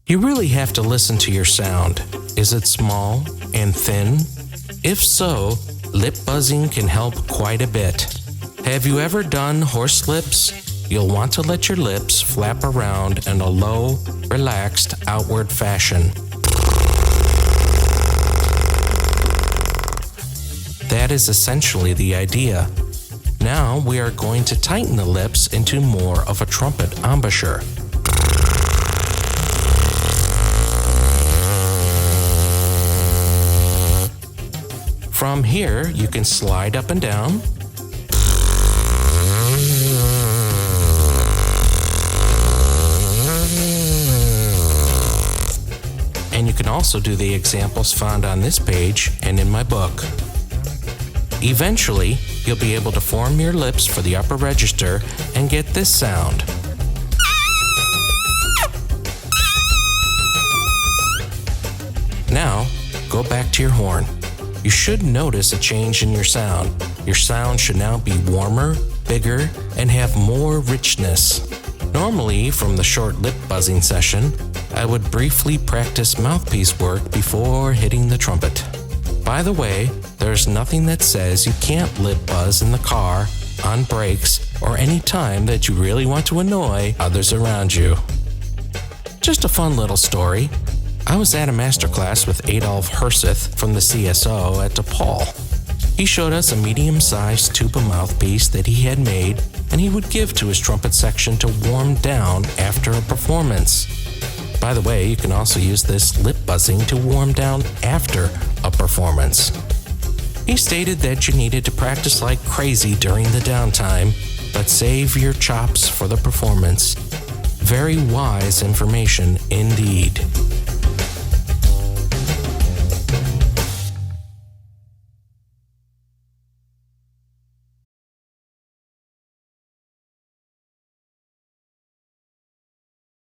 You really have to listen to your sound. Is it small and thin? If so, lip buzzing can help quite a bit. Have you ever done horse lips? You'll want to let your lips flap around in a low, relaxed, outward fashion. That is essentially the idea. Now we are going to tighten the lips into more of a trumpet embouchure. From here, you can slide up and down. And you can also do the examples found on this page and in my book. Eventually, you'll be able to form your lips for the upper register and get this sound. Now, go back to your horn. You should notice a change in your sound. Your sound should now be warmer, bigger, and have more richness. Normally, from the short lip buzzing session, I would briefly practice mouthpiece work before hitting the trumpet. By the way, there's nothing that says you can't lip buzz in the car, on breaks, or any time that you really want to annoy others around you. Just a fun little story. I was at a masterclass with Adolf Herseth from the CSO at DePaul. He showed us a medium-sized tuba mouthpiece that he had made and he would give to his trumpet section to warm down after a performance. By the way, you can also use this lip buzzing to warm down after a performance. He stated that you needed to practice like crazy during the downtime, but save your chops for the performance. Very wise information indeed.